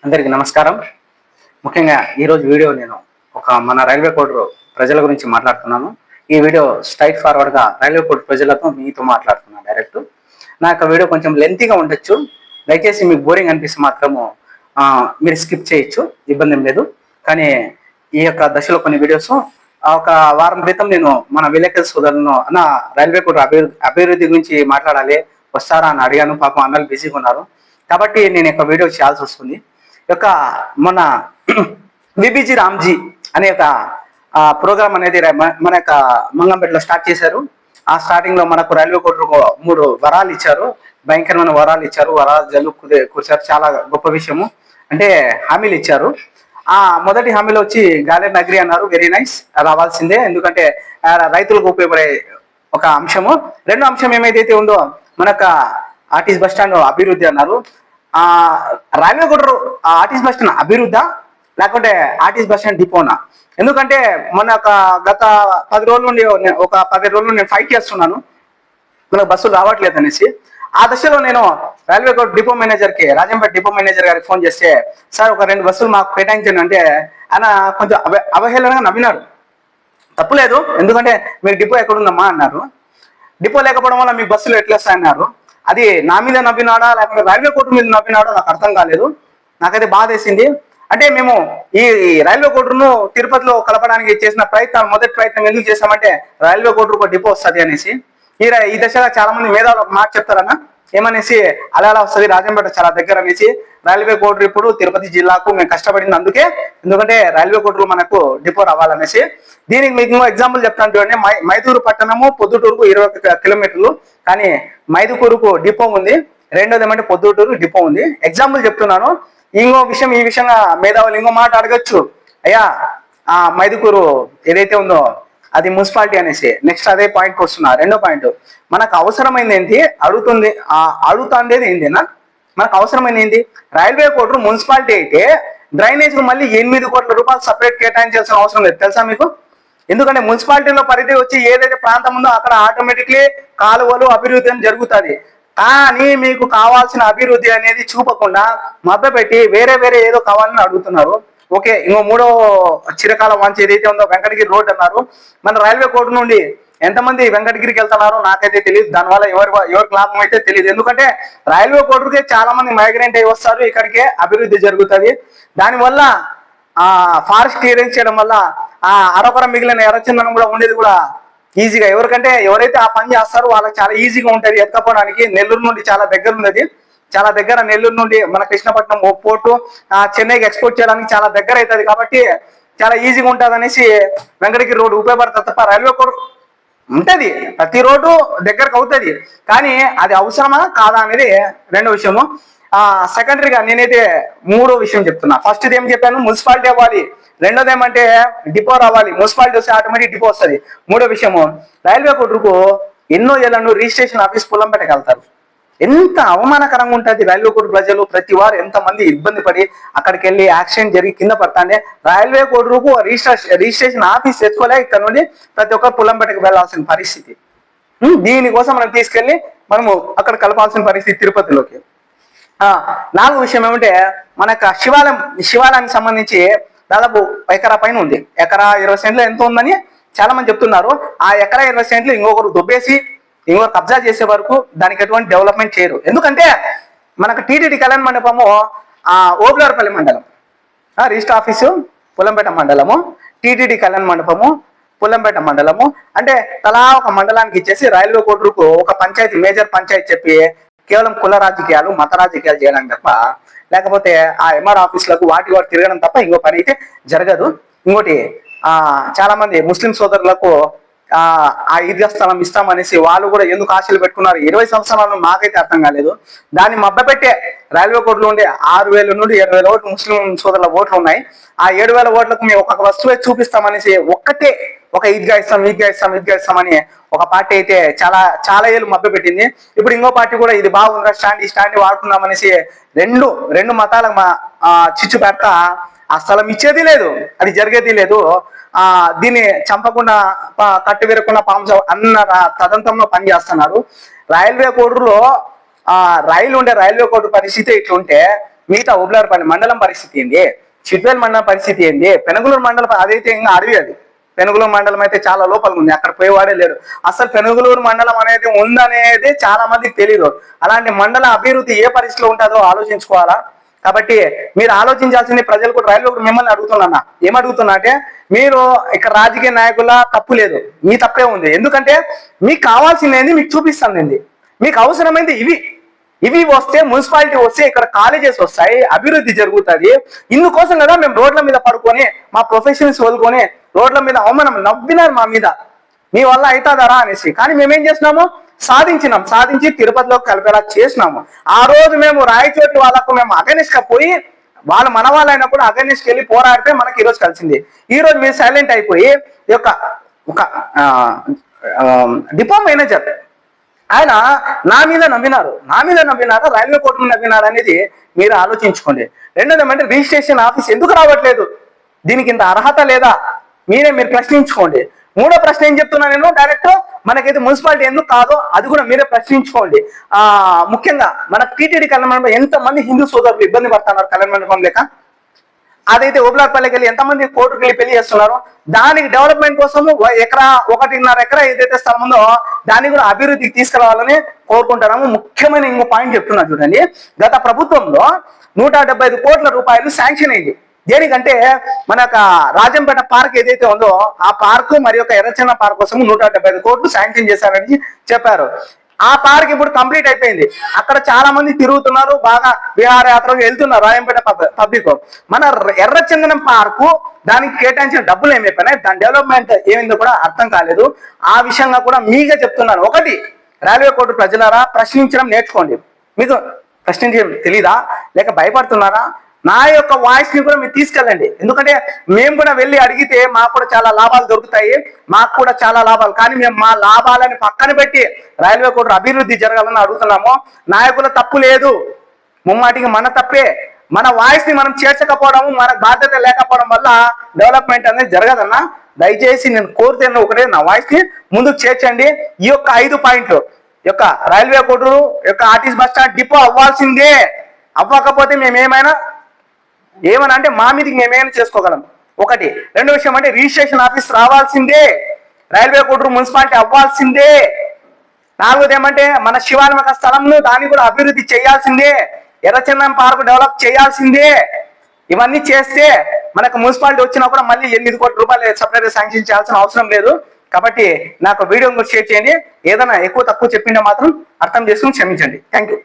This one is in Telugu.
అందరికీ నమస్కారం. ముఖ్యంగా ఈరోజు వీడియో నేను మన రైల్వే కోడూరు ప్రజల గురించి మాట్లాడుతున్నాను. ఈ వీడియో స్ట్రైట్ ఫార్వర్డ్గా రైల్వే కోడూరు ప్రజలతో మీతో మాట్లాడుతున్నాను డైరెక్ట్. నా యొక్క వీడియో కొంచెం లెంతీగా ఉండొచ్చు, దయచేసి మీకు బోరింగ్ అనిపిస్తే మాత్రము మీరు స్కిప్ చేయొచ్చు, ఇబ్బంది ఏం లేదు. కానీ ఈ యొక్క దశలో కొన్ని వీడియోస్ ఒక వారం క్రితం నేను మన విలేకరు సోదరులను అన్న రైల్వే కోడూరు అభివృద్ధి గురించి మాట్లాడాలి వస్తారా అని అడిగాను. పాపం అన్నలు బిజీగా ఉన్నారు కాబట్టి నేను యొక్క వీడియో చేయాల్సి వస్తుంది. యొక్క మన విబిజి రామ్జీ అనే ఒక ప్రోగ్రామ్ అనేది మన యొక్క మంగంపేటలో స్టార్ట్ చేశారు. ఆ స్టార్టింగ్ లో మనకు రైల్వే కోడూరు 3 వరాలు ఇచ్చారు, భయంకరమైన వరాలు ఇచ్చారు. వరాలు జల్లు కూర్చారు, చాలా గొప్ప విషయము. అంటే హామీలు ఇచ్చారు. ఆ మొదటి హామీలో వచ్చి గాలెన్ నగరి అన్నారు. వెరీ నైస్, రావాల్సిందే, ఎందుకంటే రైతులకు ఉపయోగపడే ఒక అంశము. రెండో అంశం ఏమైతే ఉందో మనక ఆర్టీసీ బస్ స్టాండ్ అభివృద్ధి అన్నారు. Railway Koduru RTC bus stand అభివృద్ధి లేకుంటే ఆర్టీసీ బస్ స్టాండ్ డిపోనా? ఎందుకంటే మన గత 10 రోజుల నుండి ఒక 15 రోజుల నుండి నేను ఫైట్ చేస్తున్నాను, మనకు బస్సులు రావట్లేదు అనేసి. ఆ దశలో నేను రైల్వే కోడూరు డిపో మేనేజర్కి, రాజంపేట డిపో మేనేజర్ గారికి ఫోన్ చేస్తే, సార్ ఒక 2 బస్సులు మాకు కేటాయించండి అంటే ఆయన కొంచెం అవహేళనగా నవ్వినారు. తప్పులేదు, ఎందుకంటే మీరు డిపో ఎక్కడుందమ్మా అన్నారు. డిపో లేకపోవడం వల్ల మీ బస్సులు ఎట్లా వస్తాయన్నారు. అది నా మీద నవ్వినాడా లేకపోతే రైల్వే కోడూరు మీద నవ్వినాడో నాకు అర్థం కాలేదు. నాకైతే బాధ వేసింది. అంటే మేము ఈ రైల్వే కోడూరును తిరుపతిలో కలపడానికి చేసిన మొదటి ప్రయత్నం ఎందుకు చేసామంటే రైల్వే కోడూరుకు డిపో వస్తుంది అనేసి. ఈ దశలో చాలా మంది మేధావులు ఒక మాట చెప్తారన్న, ఏమనేసి అలా వస్తుంది, రాజంపేట చాలా దగ్గర అనేసి. రైల్వే కోడూరు ఇప్పుడు తిరుపతి జిల్లాకు మేము కష్టపడింది అందుకే, ఎందుకంటే రైల్వే కోడూరు మనకు డిపో రావాలనేసి. దీనికి మీకు ఎగ్జాంపుల్ చెప్తాను చూడండి. మైదూరు పట్టణము పొద్దుటూరుకు 21 కిలోమీటర్లు, కానీ మైదుకూరుకు డిపో ఉంది. రెండోది ఏమంటే పొద్దుటూరు డిపో ఉంది. ఎగ్జాంపుల్ చెప్తున్నాను. ఇంకో విషయం, ఈ విషయంగా మేధావులు ఇంకో మాట అడగచ్చు, అయ్యా మైదుకూరు ఏదైతే ఉందో అది మున్సిపాలిటీ అనేసి. నెక్స్ట్ అదే పాయింట్కి వస్తున్నా. రెండో పాయింట్, మనకు అవసరమైంది ఏంటి అడుగుతుండేది ఏంటినా? మనకు అవసరమైంది ఏంటి? రైల్వే కోడూరు మున్సిపాలిటీ అయితే డ్రైనేజ్ కు మళ్ళీ 8 కోట్ల రూపాయలు సపరేట్ కేటాయించాల్సిన అవసరం లేదు, తెలుసా మీకు? ఎందుకంటే మున్సిపాలిటీలో పరిధి వచ్చి ఏదైతే ప్రాంతం ఉందో అక్కడ ఆటోమేటిక్లీ కాలువలు అభివృద్ధి అని జరుగుతుంది. కానీ మీకు కావాల్సిన అభివృద్ధి అనేది చూపకుండా మభ్యపెట్టి వేరే ఏదో కావాలని అడుగుతున్నారు. ఓకే, ఇంకో 3వ చిరకాల వాంఛ ఏదైతే ఉందో వెంకటగిరి రోడ్ అన్నారు. మన రైల్వే కోడూరు నుండి ఎంతమంది వెంకటగిరికి వెళ్తున్నారో నాకైతే తెలియదు. దానివల్ల ఎవరికి లాభం అయితే తెలియదు. ఎందుకంటే రైల్వే కోడూరుకే చాలా మంది మైగ్రెంట్ అయి వస్తారు, ఇక్కడికే అభివృద్ధి జరుగుతుంది. దానివల్ల ఫారెస్ట్ క్లియరెన్స్ చేయడం వల్ల అరకొర మిగిలిన ఎర్రచందనం కూడా ఉండేది కూడా ఈజీగా, ఎవరైతే ఆ పని చేస్తారో వాళ్ళకి చాలా ఈజీగా ఉంటుంది ఎత్తుకపోవడానికి. నెల్లూరు నుండి చాలా దగ్గర ఉన్నది, చాలా దగ్గర. నెల్లూరు నుండి మన కృష్ణపట్నం పోర్టు చెన్నైకి ఎక్స్పోర్ట్ చేయడానికి చాలా దగ్గర అవుతుంది. కాబట్టి చాలా ఈజీగా ఉంటుంది అనేసి వెంకటగిరి రోడ్డు ఉపయోగపడుతుంది తప్ప రైల్వే కోడూరు ఉంటుంది. ప్రతి రోడ్డు దగ్గరకు అవుతుంది, కానీ అది అవసరమా కాదా అనేది రెండో విషయము. సెకండరీగా నేనైతే 3వ విషయం చెప్తున్నా. ఫస్ట్ ఏం చెప్పాను, మున్సిపాలిటీ అవ్వాలి. రెండోది ఏమంటే డిపో రావాలి. మున్సిపాలిటీ వస్తే ఆటోమేటిక్ డిపో వస్తుంది. 3వ విషయము, రైల్వే కోడూరుకు ఎన్నో ఏళ్లను రిజిస్ట్రేషన్ ఆఫీస్ పొలంపేటకి వెళ్తారు. ఎంత అవమానకరంగా ఉంటుంది. రైల్వే కోడూరు ప్రజలు ప్రతి వారు ఎంతమంది ఇబ్బంది పడి అక్కడికి వెళ్ళి యాక్సిడెంట్ జరిగి కింద పడతానే రైల్వే కోడూరుకు రిజిస్ట్రేషన్ ఆఫీస్ తెచ్చుకోలే ఇక్కడ నుండి ప్రతి ఒక్కరు పొలంపేటకి వెళ్లాల్సిన పరిస్థితి. దీనికోసం మనం తీసుకెళ్లి మనము అక్కడ కలపాల్సిన పరిస్థితి తిరుపతిలోకి. 4వ విషయం ఏమంటే మనకు శివాలయానికి సంబంధించి దాదాపు ఎకరా పైన ఉంది. ఎకరా 20 సెంట్లు ఎంత ఉందని చాలా మంది చెప్తున్నారు. ఆ ఎకరా 20 సెంట్లు ఇంకొకరు దొబ్బేసి ఇంకొకరు కబ్జా చేసే వరకు దానికి ఎటువంటి డెవలప్మెంట్ చేయరు. ఎందుకంటే మనకు టీటీడీ కళ్యాణ మండపము ఓబులార్పల్లి మండలం, రిజిస్టర్ ఆఫీసు పుల్లంపేట మండలము, టీటీడీ కళ్యాణ మండపము పుల్లంపేట మండలము. అంటే తలా ఒక మండలానికి ఇచ్చేసి రైల్వే కోడూరుకు ఒక పంచాయతీ, మేజర్ పంచాయతీ చెప్పి కేవలం కుల రాజకీయాలు మత రాజకీయాలు చేయడానికి తప్ప, లేకపోతే ఆ ఎంఆర్ ఆఫీసులకు వాటి తిరగడం తప్ప ఇంకో పని అయితే జరగదు. ఇంకోటి, చాలా మంది ముస్లిం సోదరులకు ఆ ఈద్గా స్థలం ఇస్తామనేసి వాళ్ళు కూడా ఎందుకు ఆశలు పెట్టుకున్నారు 20 సంవత్సరాలు నాకైతే అర్థం కాలేదు. దాన్ని మభ్యపెట్టే రైల్వే కోడూరులో ఉండే 6,000 నుండి 7,000 ఓట్లు ముస్లిం సోదరుల ఓట్లు ఉన్నాయి. ఆ 7,000 ఓట్లకు మేము ఒక్కొక్క వస్తువే చూపిస్తామనేసి ఒక ఈద్గా ఇస్తామని ఒక పార్టీ అయితే చాలా ఏళ్ళు మభ్యపెట్టింది. ఇప్పుడు ఇంకో పార్టీ కూడా ఇది బాగుందా ఈ స్టాండ్ వాడుకుందాం అనేసి రెండు మతాలకు చిచ్చు పెడతా ఆ స్థలం ఇచ్చేది లేదు, అది జరిగేది లేదు. దీన్ని చంపకుండా కట్టు విరకుండా పాము అన్న తదంతంలో పనిచేస్తున్నారు. రైల్వే కోడూరులో రైలు ఉండే రైల్వే కోడూరు పరిస్థితి ఇట్లుంటే మిగతా ఓబులార్పల్లి మండలం పరిస్థితి ఏంది, చిట్వేల్ మండలం పరిస్థితి ఏంది, పెనుగులూరు మండలం అదైతే ఇంకా అడవి, అది పెనుగులూరు మండలం అయితే చాలా లోపల ఉంది, అక్కడ పోయేవాడే లేడు. అసలు పెనుగులూరు మండలం అనేది ఉందనేది చాలా మందికి తెలియదు. అలాంటి మండల అభివృద్ధి ఏ పరిస్థితిలో ఉంటుందో ఆలోచించుకోవాలా. కాబట్టి మీరు ఆలోచించాల్సింది, ప్రజలు కూడా రైల్వే కూడా మిమ్మల్ని అడుగుతున్నా, ఏమడుగుతున్నా అంటే, మీరు ఇక్కడ రాజకీయ నాయకుల తప్పు లేదు, మీ తప్పే ఉంది. ఎందుకంటే మీకు కావాల్సింది మీకు చూపిస్తుంది, మీకు అవసరమైంది ఇవి వస్తే, మున్సిపాలిటీ వస్తే, ఇక్కడ కాలేజెస్ వస్తాయి, అభివృద్ధి జరుగుతుంది. ఇందుకోసం కదా మేము రోడ్ల మీద పడుకొని మా ప్రొఫెషన్స్ వదులుకొని రోడ్ల మీద అవమానం నవ్వినారు మా మీద, మీ వల్ల అవుతుందరా అనేసి. కానీ మేమేం చేసినాము, సాధించి తిరుపతిలోకి కలిపేలా చేసినాము. ఆ రోజు మేము రాయచోటి వాళ్ళకు మేము అగనిస్ట్ గా పోయి, వాళ్ళు మన వాళ్ళైనా కూడా అగనిస్ట్ వెళ్ళి పోరాడితే మనకి ఈరోజు కలిసింది. ఈ రోజు మీరు సైలెంట్ అయిపోయి ఒక డిపో మేనేజర్ ఆయన నా మీద నమ్మినారు, రైల్వే కోర్టు మీద నమ్మినారు అనేది మీరు ఆలోచించుకోండి. రెండోది ఏమంటే, రిజిస్ట్రేషన్ ఆఫీస్ ఎందుకు రావట్లేదు, దీనికి ఇంత అర్హత లేదా, మీరు ప్రశ్నించుకోండి. మూడో ప్రశ్న ఏం చెప్తున్నా నేను, డైరెక్ట్ మనకైతే మున్సిపాలిటీ ఎందుకు కాదో అది కూడా మీరే ప్రశ్నించుకోండి. ముఖ్యంగా మన టీటీడీ కళ్యాణ మండపం ఎంతమంది హిందూ సోదరులు ఇబ్బంది పడుతున్నారు కళ్యాణ మండపం లేక, అదైతే ఓబులార్పల్లికి వెళ్ళి ఎంతమంది కోర్టుకు వెళ్ళి పెళ్లి చేస్తున్నారు. దానికి డెవలప్మెంట్ కోసము 1.5 ఎకరా ఏదైతే స్థలం ఉందో దాన్ని కూడా అభివృద్ధికి తీసుకురావాలని కోరుకుంటున్నాము. ముఖ్యమైన ఇంకో పాయింట్ చెప్తున్నా చూడండి, గత ప్రభుత్వంలో 175 కోట్ల రూపాయలు శాంక్షన్ అయింది. దేనికంటే మన రాజంపేట పార్క్ ఏదైతే ఉందో ఆ పార్క్ మరియు ఎర్రచంద పార్క్ కోసం 175 కోట్లు శాంక్షన్ చేశారని చెప్పారు. ఆ పార్క్ ఇప్పుడు కంప్లీట్ అయిపోయింది. అక్కడ చాలా మంది తిరుగుతున్నారు, బాగా విహారయాత్రలు వెళ్తున్నారు రాజంపేట పబ్లిక్. మన ఎర్రచందనం పార్కు దానికి కేటాయించిన డబ్బులు ఏమైపోయినాయి, దాని డెవలప్మెంట్ ఏమైందో కూడా అర్థం కాలేదు. ఆ విషయంగా కూడా మీకే చెప్తున్నాను. ఒకటి, రైల్వే కోర్టు ప్రజలారా, ప్రశ్నించడం నేర్చుకోండి. మీకు ప్రశ్నించడం తెలీదా, లేక భయపడుతున్నారా? నా యొక్క వాయిస్ ని కూడా మీరు తీసుకెళ్ళండి. ఎందుకంటే మేము కూడా వెళ్ళి అడిగితే మాకు కూడా చాలా లాభాలు దొరుకుతాయి, మాకు కూడా చాలా లాభాలు. కానీ మేము మా లాభాలని పక్కన పెట్టి రైల్వే కోర్టు అభివృద్ధి జరగాలని అడుగుతున్నాము. నాయకుల తప్పు లేదు, ముమ్మాటికి మన తప్పే. మన వాయిస్ ని మనం చేర్చకపోవడం, మన బాధ్యత లేకపోవడం వల్ల డెవలప్మెంట్ అనేది జరగదన్నా. దయచేసి నేను కోరుతున్న ఒకటే, నా వాయిస్ ని ముందుకు చేర్చండి. ఈ యొక్క 5 పాయింట్లు railway court RTC bus stand depot అవ్వాల్సిందే. అవ్వకపోతే మేమేమైనా అంటే మా మీదకి మేమేమైనా చేసుకోగలం. ఒకటి. రెండో విషయం అంటే, రిజిస్ట్రేషన్ ఆఫీస్ రావాల్సిందే, రైల్వే కోర్టు మున్సిపాలిటీ అవ్వాల్సిందే. నాలుగోది ఏమంటే, మన శివాలయ స్థలంను దాన్ని కూడా అభివృద్ధి చేయాల్సిందే, ఎర్రచందనం పార్క్ డెవలప్ చేయాల్సిందే. ఇవన్నీ చేస్తే మనకు మున్సిపాలిటీ వచ్చినా కూడా మళ్ళీ 8 కోట్ల రూపాయలు సపరేట్ శాంక్షన్ చేయాల్సిన అవసరం లేదు. కాబట్టి నాకు వీడియో షేర్ చేయండి. ఏదైనా ఎక్కువ తక్కువ చెప్పింటే మాత్రం అర్థం చేసుకుని క్షమించండి. Thank you.